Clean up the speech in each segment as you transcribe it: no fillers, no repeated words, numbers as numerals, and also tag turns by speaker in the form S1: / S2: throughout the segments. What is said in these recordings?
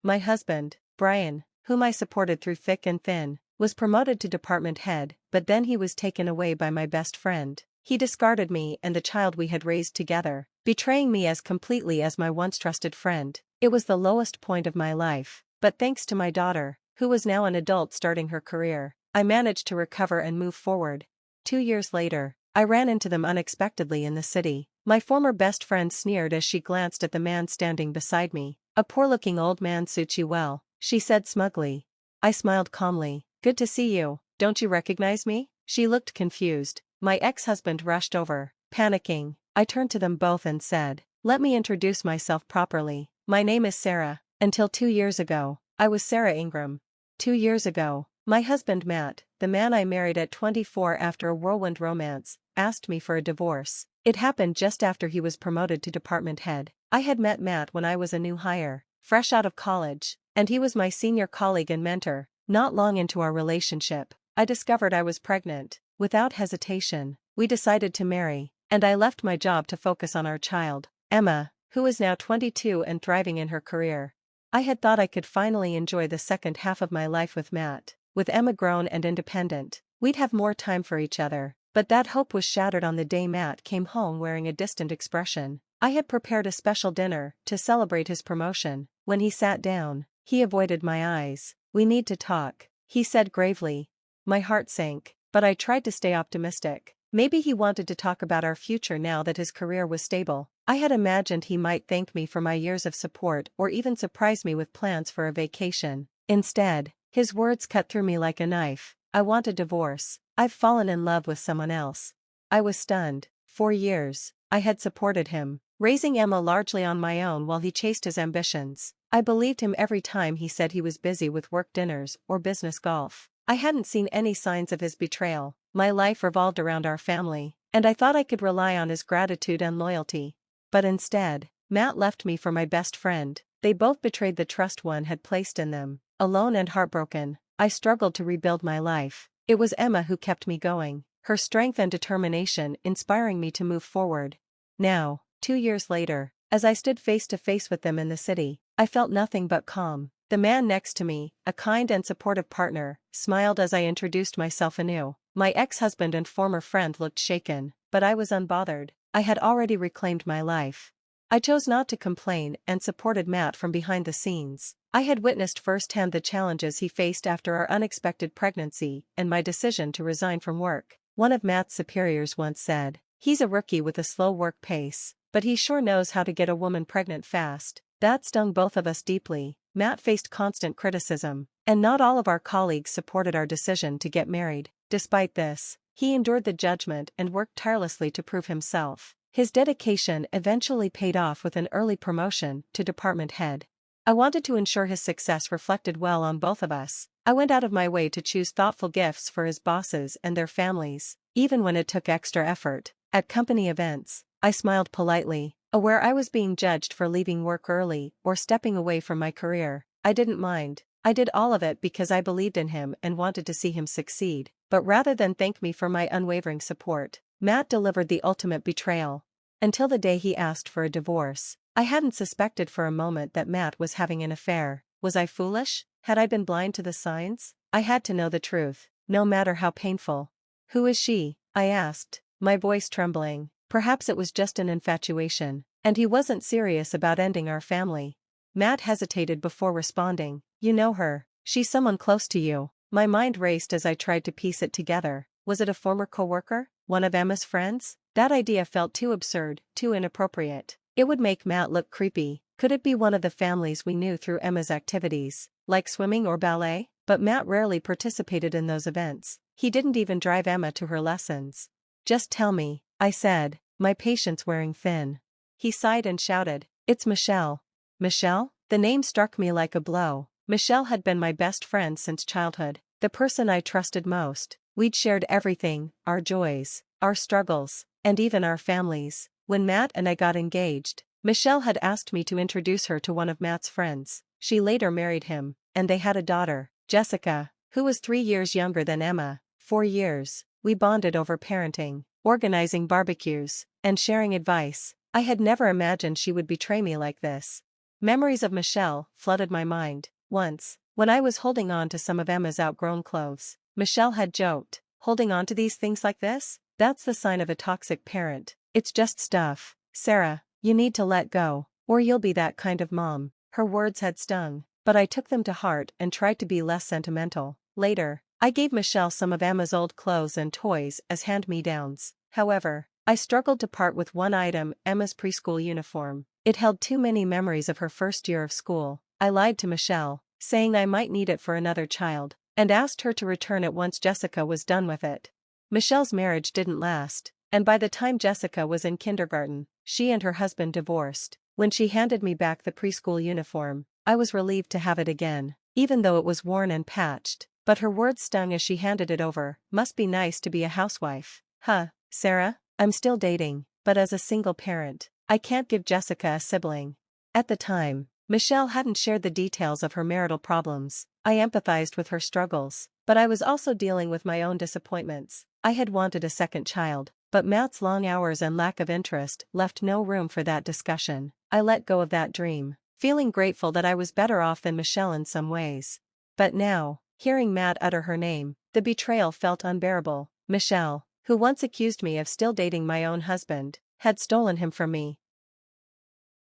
S1: My husband, Brian, whom I supported through thick and thin, was promoted to department head, but then he was taken away by my best friend. He discarded me and the child we had raised together, betraying me as completely as my once trusted friend. It was the lowest point of my life, but thanks to my daughter, who was now an adult starting her career, I managed to recover and move forward. 2 years later, I ran into them unexpectedly in the city. My former best friend sneered as she glanced at the man standing beside me. "A poor-looking old man suits you well," she said smugly. I smiled calmly. "Good to see you, don't you recognize me?" She looked confused. My ex-husband rushed over. Panicking, I turned to them both and said, "Let me introduce myself properly. My name is Sarah. Until 2 years ago, I was Sarah Ingram." 2 years ago, my husband Matt, the man I married at 24 after a whirlwind romance, asked me for a divorce. It happened just after he was promoted to department head. I had met Matt when I was a new hire, fresh out of college, and he was my senior colleague and mentor. Not long into our relationship, I discovered I was pregnant. Without hesitation, we decided to marry, and I left my job to focus on our child, Emma, who is now 22 and thriving in her career. I had thought I could finally enjoy the second half of my life with Matt. With Emma grown and independent, we'd have more time for each other, but that hope was shattered on the day Matt came home wearing a distant expression. I had prepared a special dinner to celebrate his promotion. When he sat down, he avoided my eyes. "We need to talk," he said gravely. My heart sank, but I tried to stay optimistic. Maybe he wanted to talk about our future now that his career was stable. I had imagined he might thank me for my years of support or even surprise me with plans for a vacation. Instead, his words cut through me like a knife. "I want a divorce. I've fallen in love with someone else." I was stunned. 4 years, I had supported him, raising Emma largely on my own while he chased his ambitions. I believed him every time he said he was busy with work dinners or business golf. I hadn't seen any signs of his betrayal. My life revolved around our family, and I thought I could rely on his gratitude and loyalty. But instead, Matt left me for my best friend. They both betrayed the trust one had placed in them. Alone and heartbroken, I struggled to rebuild my life. It was Emma who kept me going, her strength and determination inspiring me to move forward. Now, 2 years later, as I stood face to face with them in the city, I felt nothing but calm. The man next to me, a kind and supportive partner, smiled as I introduced myself anew. My ex-husband and former friend looked shaken, but I was unbothered. I had already reclaimed my life. I chose not to complain and supported Matt from behind the scenes. I had witnessed firsthand the challenges he faced after our unexpected pregnancy and my decision to resign from work. One of Matt's superiors once said, "He's a rookie with a slow work pace, but he sure knows how to get a woman pregnant fast." That stung both of us deeply. Matt faced constant criticism, and not all of our colleagues supported our decision to get married. Despite this, he endured the judgment and worked tirelessly to prove himself. His dedication eventually paid off with an early promotion to department head. I wanted to ensure his success reflected well on both of us. I went out of my way to choose thoughtful gifts for his bosses and their families, even when it took extra effort. At company events, I smiled politely, aware I was being judged for leaving work early or stepping away from my career. I didn't mind. I did all of it because I believed in him and wanted to see him succeed. But rather than thank me for my unwavering support, Matt delivered the ultimate betrayal. Until the day he asked for a divorce, I hadn't suspected for a moment that Matt was having an affair. Was I foolish? Had I been blind to the signs? I had to know the truth, no matter how painful. "Who is she?" I asked, my voice trembling. Perhaps it was just an infatuation, and he wasn't serious about ending our family. Matt hesitated before responding. "You know her. She's someone close to you." My mind raced as I tried to piece it together. Was it a former coworker? One of Emma's friends? That idea felt too absurd, too inappropriate. It would make Matt look creepy. Could it be one of the families we knew through Emma's activities, like swimming or ballet? But Matt rarely participated in those events. He didn't even drive Emma to her lessons. "Just tell me," I said, my patience wearing thin. He sighed and shouted, "It's Michelle." Michelle? The name struck me like a blow. Michelle had been my best friend since childhood, the person I trusted most. We'd shared everything, our joys, our struggles, and even our families. When Matt and I got engaged, Michelle had asked me to introduce her to one of Matt's friends. She later married him, and they had a daughter, Jessica, who was 3 years younger than Emma. 4 years, we bonded over parenting, organizing barbecues, and sharing advice. I had never imagined she would betray me like this. Memories of Michelle flooded my mind. Once, when I was holding on to some of Emma's outgrown clothes, Michelle had joked, "Holding on to these things like this? That's the sign of a toxic parent. It's just stuff. Sarah, you need to let go, or you'll be that kind of mom." Her words had stung, but I took them to heart and tried to be less sentimental. Later, I gave Michelle some of Emma's old clothes and toys as hand-me-downs. However, I struggled to part with one item, Emma's preschool uniform. It held too many memories of her first year of school. I lied to Michelle, saying I might need it for another child, and asked her to return it once Jessica was done with it. Michelle's marriage didn't last, and by the time Jessica was in kindergarten, she and her husband divorced. When she handed me back the preschool uniform, I was relieved to have it again, even though it was worn and patched, but her words stung as she handed it over. "Must be nice to be a housewife." Huh, Sarah? I'm still dating, but as a single parent, I can't give Jessica a sibling. At the time, Michelle hadn't shared the details of her marital problems. I empathized with her struggles, but I was also dealing with my own disappointments. I had wanted a second child, but Matt's long hours and lack of interest left no room for that discussion. I let go of that dream, feeling grateful that I was better off than Michelle in some ways. But now, hearing Matt utter her name, the betrayal felt unbearable. Michelle, who once accused me of still dating my own husband, had stolen him from me.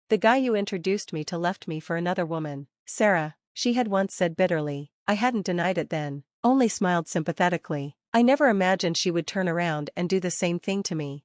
S1: "The guy you introduced me to left me for another woman, Sarah," she had once said bitterly. I hadn't denied it then, only smiled sympathetically. I never imagined she would turn around and do the same thing to me.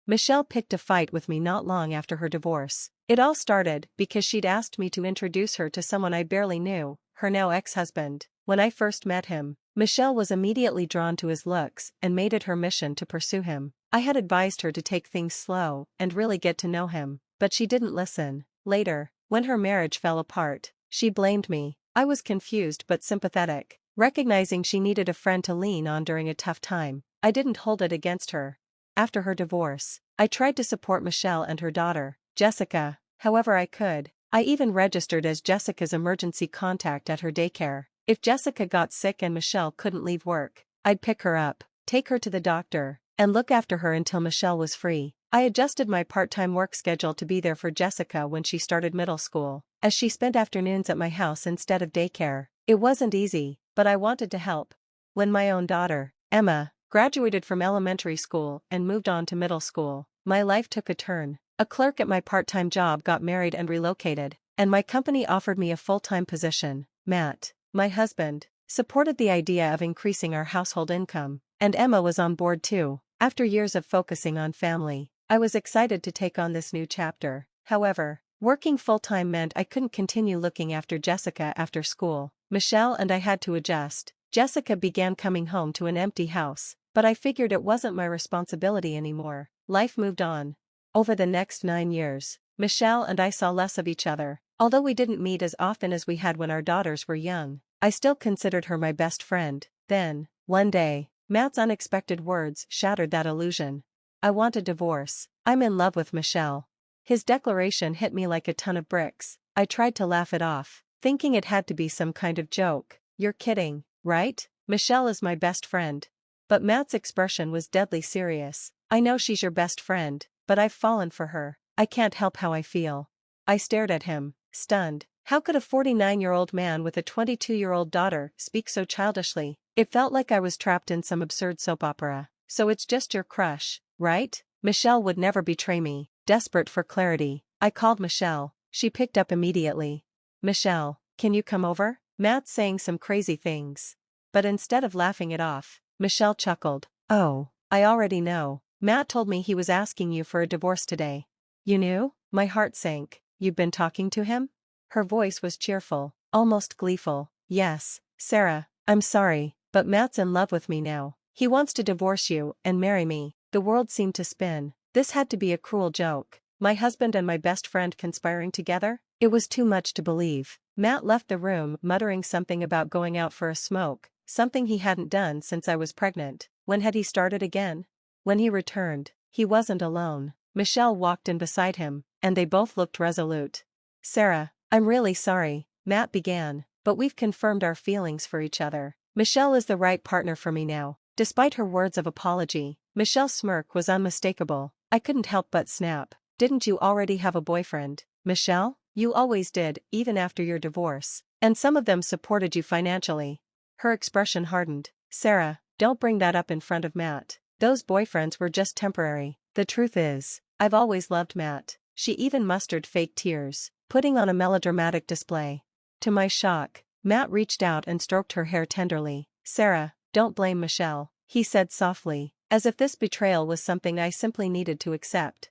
S1: Michelle picked a fight with me not long after her divorce. It all started because she'd asked me to introduce her to someone I barely knew, her now ex-husband. When I first met him, Michelle was immediately drawn to his looks and made it her mission to pursue him. I had advised her to take things slow and really get to know him, but she didn't listen. Later, when her marriage fell apart, she blamed me. I was confused but sympathetic, recognizing she needed a friend to lean on during a tough time. I didn't hold it against her. After her divorce, I tried to support Michelle and her daughter, Jessica, however I could. I even registered as Jessica's emergency contact at her daycare. If Jessica got sick and Michelle couldn't leave work, I'd pick her up, take her to the doctor, and look after her until Michelle was free. I adjusted my part-time work schedule to be there for Jessica when she started middle school, as she spent afternoons at my house instead of daycare. It wasn't easy, but I wanted to help. When my own daughter, Emma, graduated from elementary school and moved on to middle school, my life took a turn. A clerk at my part-time job got married and relocated, and my company offered me a full-time position. Matt, my husband, supported the idea of increasing our household income, and Emma was on board too. After years of focusing on family, I was excited to take on this new chapter. However, working full-time meant I couldn't continue looking after Jessica after school. Michelle and I had to adjust. Jessica began coming home to an empty house, but I figured it wasn't my responsibility anymore. Life moved on. Over the next 9 years, Michelle and I saw less of each other. Although we didn't meet as often as we had when our daughters were young, I still considered her my best friend. Then, one day, Matt's unexpected words shattered that illusion. "I want a divorce. I'm in love with Michelle." His declaration hit me like a ton of bricks. I tried to laugh it off, thinking it had to be some kind of joke. "You're kidding, right? Michelle is my best friend." But Matt's expression was deadly serious. "I know she's your best friend, but I've fallen for her. I can't help how I feel." I stared at him, stunned. How could a 49-year-old man with a 22-year-old daughter speak so childishly? It felt like I was trapped in some absurd soap opera. "So it's just your crush, right?" Michelle would never betray me. Desperate for clarity, I called Michelle. She picked up immediately. "Michelle, can you come over? Matt's saying some crazy things." But instead of laughing it off, Michelle chuckled. "Oh, I already know. Matt told me he was asking you for a divorce today." "You knew?" My heart sank. "You've been talking to him?" Her voice was cheerful, almost gleeful. "Yes, Sarah, I'm sorry, but Matt's in love with me now. He wants to divorce you and marry me." The world seemed to spin. This had to be a cruel joke. My husband and my best friend conspiring together? It was too much to believe. Matt left the room muttering something about going out for a smoke, something he hadn't done since I was pregnant. When had he started again? When he returned, he wasn't alone. Michelle walked in beside him, and they both looked resolute. "Sarah, I'm really sorry," Matt began, "but we've confirmed our feelings for each other. Michelle is the right partner for me now." Despite her words of apology, Michelle's smirk was unmistakable. I couldn't help but snap. "Didn't you already have a boyfriend, Michelle?" You always did, even after your divorce. And some of them supported you financially. Her expression hardened. Sarah, don't bring that up in front of Matt. Those boyfriends were just temporary. The truth is, I've always loved Matt. She even mustered fake tears, putting on a melodramatic display. To my shock, Matt reached out and stroked her hair tenderly. Sarah, don't blame Michelle, he said softly, as if this betrayal was something I simply needed to accept.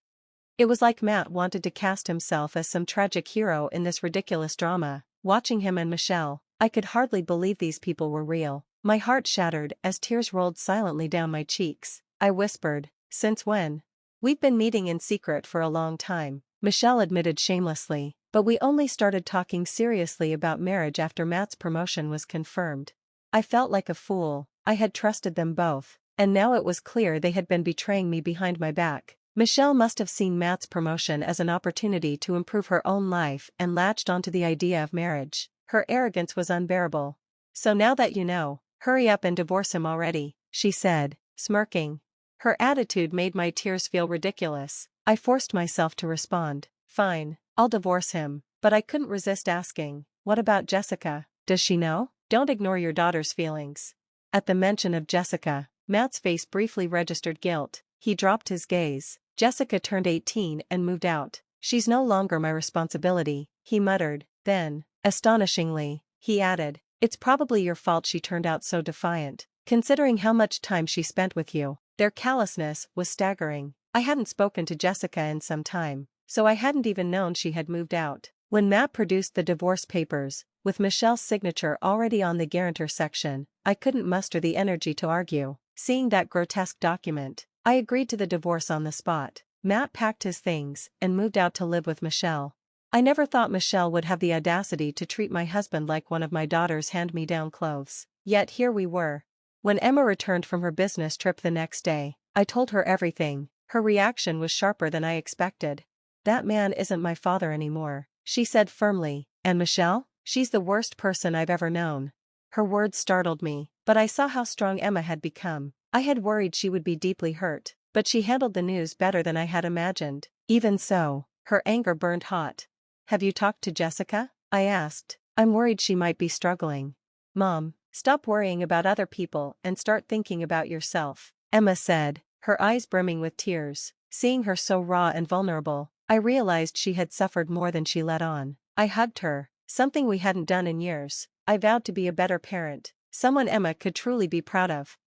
S1: It was like Matt wanted to cast himself as some tragic hero in this ridiculous drama. Watching him and Michelle, I could hardly believe these people were real. My heart shattered as tears rolled silently down my cheeks. I whispered, since when? We've been meeting in secret for a long time, Michelle admitted shamelessly, but we only started talking seriously about marriage after Matt's promotion was confirmed. I felt like a fool. I had trusted them both, and now it was clear they had been betraying me behind my back. Michelle must have seen Matt's promotion as an opportunity to improve her own life and latched onto the idea of marriage. Her arrogance was unbearable. So now that you know, hurry up and divorce him already, she said, smirking. Her attitude made my tears feel ridiculous. I forced myself to respond, fine, I'll divorce him, but I couldn't resist asking, what about Jessica? Does she know? Don't ignore your daughter's feelings. At the mention of Jessica, Matt's face briefly registered guilt. He dropped his gaze. Jessica turned 18 and moved out. She's no longer my responsibility, he muttered. Then, astonishingly, he added, it's probably your fault she turned out so defiant, considering how much time she spent with you. Their callousness was staggering. I hadn't spoken to Jessica in some time, so I hadn't even known she had moved out. When Matt produced the divorce papers, with Michelle's signature already on the guarantor section, I couldn't muster the energy to argue. Seeing that grotesque document, I agreed to the divorce on the spot. Matt packed his things and moved out to live with Michelle. I never thought Michelle would have the audacity to treat my husband like one of my daughter's hand-me-down clothes. Yet here we were. When Emma returned from her business trip the next day, I told her everything. Her reaction was sharper than I expected. That man isn't my father anymore, she said firmly. And Michelle? She's the worst person I've ever known. Her words startled me, but I saw how strong Emma had become. I had worried she would be deeply hurt, but she handled the news better than I had imagined. Even so, her anger burned hot. Have you talked to Jessica? I asked. I'm worried she might be struggling. Mom, stop worrying about other people and start thinking about yourself, Emma said, her eyes brimming with tears. Seeing her so raw and vulnerable, I realized she had suffered more than she let on. I hugged her, something we hadn't done in years. I vowed to be a better parent, someone Emma could truly be proud of.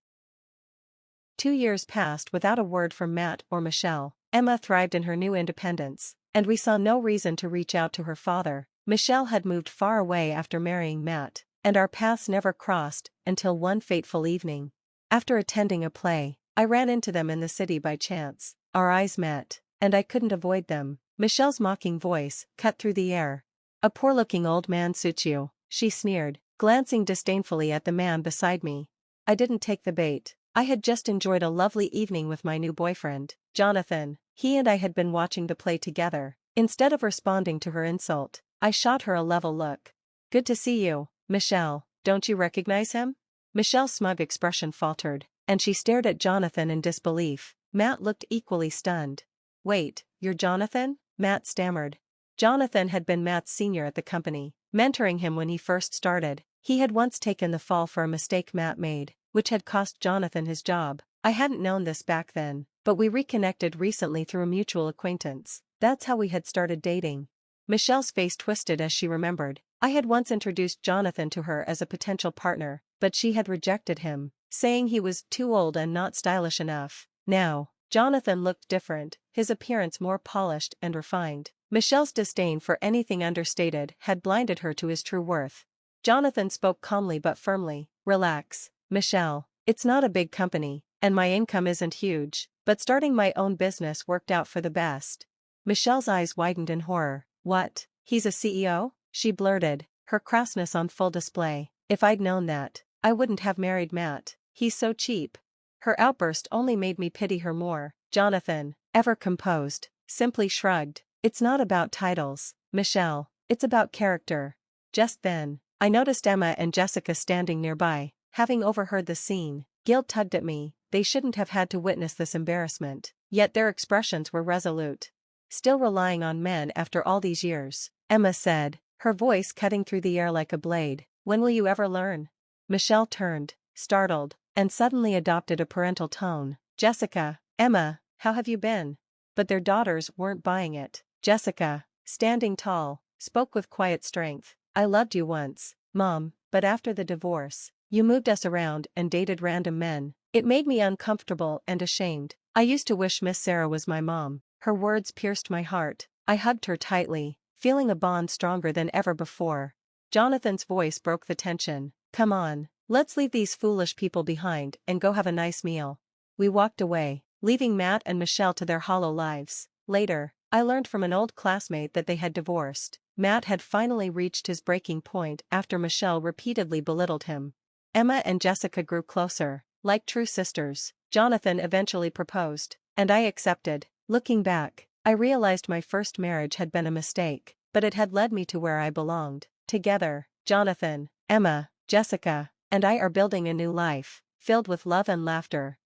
S1: 2 years passed without a word from Matt or Michelle. Emma thrived in her new independence, and we saw no reason to reach out to her father. Michelle had moved far away after marrying Matt, and our paths never crossed until one fateful evening. After attending a play, I ran into them in the city by chance. Our eyes met, and I couldn't avoid them. Michelle's mocking voice cut through the air. A poor-looking old man suits you, she sneered, glancing disdainfully at the man beside me. I didn't take the bait. I had just enjoyed a lovely evening with my new boyfriend, Jonathan. He and I had been watching the play together. Instead of responding to her insult, I shot her a level look. Good to see you, Michelle. Don't you recognize him? Michelle's smug expression faltered, and she stared at Jonathan in disbelief. Matt looked equally stunned. Wait, you're Jonathan? Matt stammered. Jonathan had been Matt's senior at the company, mentoring him when he first started. He had once taken the fall for a mistake Matt made, which had cost Jonathan his job. I hadn't known this back then, but we reconnected recently through a mutual acquaintance. That's how we had started dating. Michelle's face twisted as she remembered. I had once introduced Jonathan to her as a potential partner, but she had rejected him, saying he was too old and not stylish enough. Now, Jonathan looked different, his appearance more polished and refined. Michelle's disdain for anything understated had blinded her to his true worth. Jonathan spoke calmly but firmly. Relax, Michelle. It's not a big company, and my income isn't huge, but starting my own business worked out for the best. Michelle's eyes widened in horror. What? He's a CEO? She blurted, her crassness on full display. If I'd known that, I wouldn't have married Matt. He's so cheap. Her outburst only made me pity her more. Jonathan, ever composed, simply shrugged. It's not about titles, Michelle. It's about character. Just then, I noticed Emma and Jessica standing nearby. Having overheard the scene, guilt tugged at me. They shouldn't have had to witness this embarrassment. Yet their expressions were resolute. Still relying on men after all these years. Emma said, her voice cutting through the air like a blade. When will you ever learn? Michelle turned, startled, and suddenly adopted a parental tone. Jessica, Emma, how have you been? But their daughters weren't buying it. Jessica, standing tall, spoke with quiet strength. I loved you once, Mom, but after the divorce, you moved us around and dated random men. It made me uncomfortable and ashamed. I used to wish Miss Sarah was my mom. Her words pierced my heart. I hugged her tightly, feeling a bond stronger than ever before. Jonathan's voice broke the tension. Come on, let's leave these foolish people behind and go have a nice meal. We walked away, leaving Matt and Michelle to their hollow lives. Later, I learned from an old classmate that they had divorced. Matt had finally reached his breaking point after Michelle repeatedly belittled him. Emma and Jessica grew closer, like true sisters. Jonathan eventually proposed, and I accepted. Looking back, I realized my first marriage had been a mistake, but it had led me to where I belonged. Together, Jonathan, Emma, Jessica, and I are building a new life, filled with love and laughter.